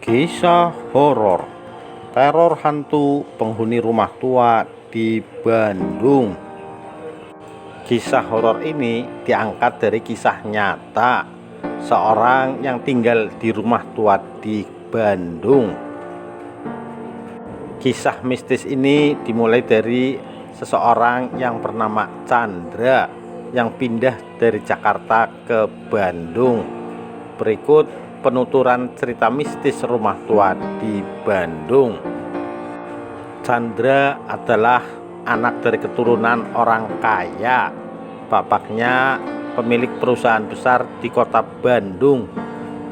Kisah horor, teror hantu penghuni rumah tua di Bandung. Kisah horor ini diangkat dari kisah nyata seorang yang tinggal di rumah tua di Bandung. Kisah mistis ini dimulai dari seseorang yang bernama Chandra yang pindah dari Jakarta ke Bandung. Berikut penuturan cerita mistis rumah tua di Bandung. Chandra adalah anak dari keturunan orang kaya. Bapaknya pemilik perusahaan besar di kota Bandung.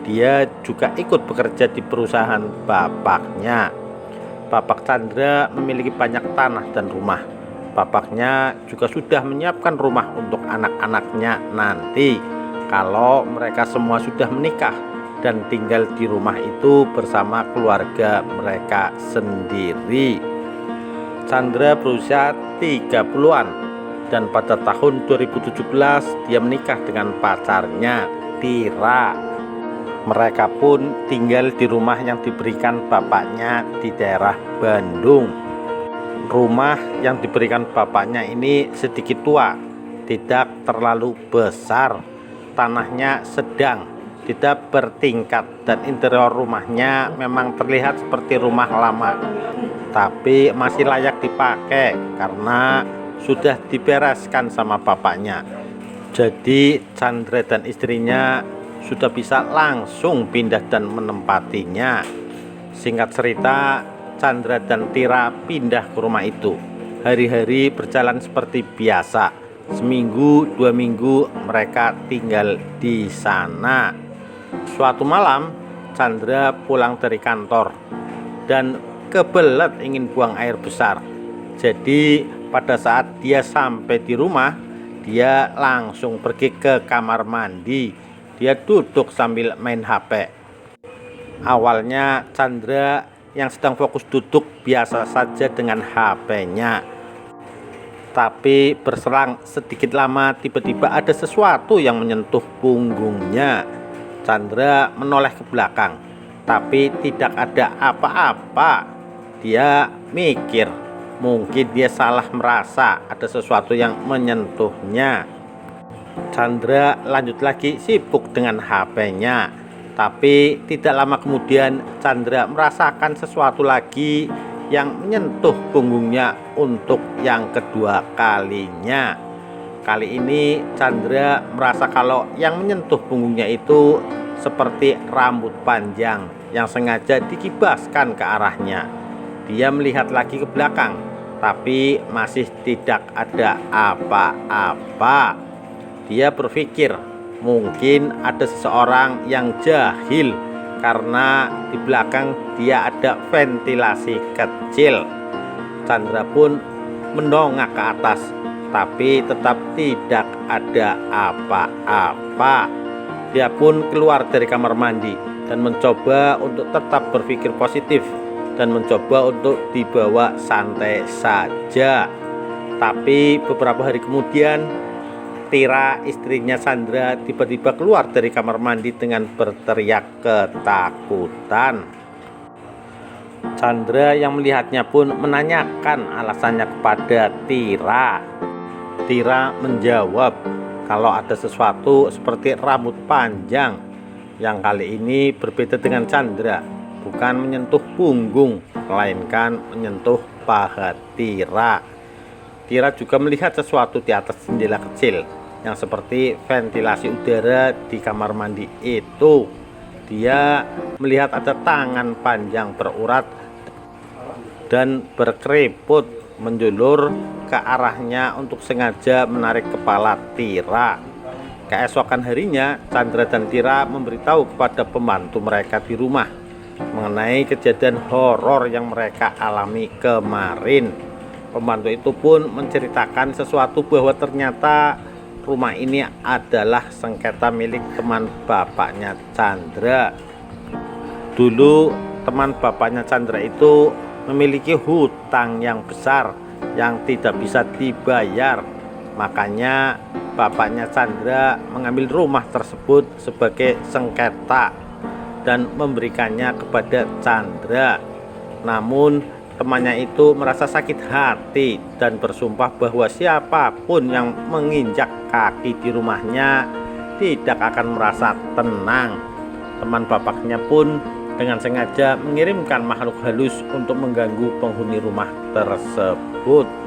Dia juga ikut bekerja di perusahaan bapaknya. Bapak Chandra memiliki banyak tanah dan rumah. Bapaknya juga sudah menyiapkan rumah untuk anak-anaknya nanti kalau mereka semua sudah menikah dan tinggal di rumah itu bersama keluarga mereka sendiri. Chandra berusia 30-an dan pada tahun 2017 dia menikah dengan pacarnya Tira. Mereka pun tinggal di rumah yang diberikan bapaknya di daerah Bandung. Rumah yang diberikan bapaknya ini sedikit tua, tidak terlalu besar, tanahnya sedang, tidak bertingkat, dan interior rumahnya memang terlihat seperti rumah lama, tapi masih layak dipakai karena sudah dibereskan sama bapaknya. Jadi Chandra dan istrinya sudah bisa langsung pindah dan menempatinya. Singkat cerita, Chandra dan Tira pindah ke rumah itu. Hari-hari berjalan seperti biasa. Seminggu, 2 minggu mereka tinggal di sana. Suatu malam, Chandra pulang dari kantor dan kebelet ingin buang air besar. Jadi pada saat dia sampai di rumah, dia langsung pergi ke kamar mandi. Dia duduk sambil main HP. Awalnya Chandra yang sedang fokus duduk biasa saja dengan HP-nya. Tapi berselang sedikit lama tiba-tiba ada sesuatu yang menyentuh punggungnya. Chandra menoleh ke belakang, tapi tidak ada apa-apa. Dia mikir, mungkin dia salah merasa ada sesuatu yang menyentuhnya. Chandra lanjut lagi sibuk dengan HP-nya. Tapi tidak lama kemudian Chandra merasakan sesuatu lagi yang menyentuh punggungnya untuk yang kedua kalinya. Kali ini Chandra merasa kalau yang menyentuh punggungnya itu seperti rambut panjang yang sengaja dikibaskan ke arahnya. Dia melihat lagi ke belakang, tapi masih tidak ada apa-apa. Dia berpikir mungkin ada seseorang yang jahil karena di belakang dia ada ventilasi kecil. Chandra pun mendongak ke atas, tapi tetap tidak ada apa-apa. Dia pun keluar dari kamar mandi dan mencoba untuk tetap berpikir positif dan mencoba untuk dibawa santai saja. Tapi beberapa hari kemudian Tira, istrinya Chandra, tiba-tiba keluar dari kamar mandi dengan berteriak ketakutan. Chandra yang melihatnya pun menanyakan alasannya kepada Tira. Tira menjawab kalau ada sesuatu seperti rambut panjang yang kali ini berbeda dengan Chandra, bukan menyentuh punggung, melainkan menyentuh paha Tira. Tira juga melihat sesuatu di atas jendela kecil yang seperti ventilasi udara di kamar mandi itu. Dia melihat ada tangan panjang berurat dan berkeriput menjulur ke arahnya untuk sengaja menarik kepala Tira. Keesokan harinya, Chandra dan Tira memberitahu kepada pembantu mereka di rumah mengenai kejadian horor yang mereka alami kemarin. Pembantu itu pun menceritakan sesuatu bahwa ternyata rumah ini adalah sengketa milik teman bapaknya Chandra. Dulu teman bapaknya Chandra itu memiliki hutang yang besar yang tidak bisa dibayar. Makanya bapaknya Chandra mengambil rumah tersebut sebagai sengketa. dan memberikannya kepada Chandra. Namun temannya itu merasa sakit hati dan bersumpah bahwa siapapun yang menginjak kaki di rumahnya tidak akan merasa tenang. Teman bapaknya pun dengan sengaja mengirimkan makhluk halus untuk mengganggu penghuni rumah tersebut.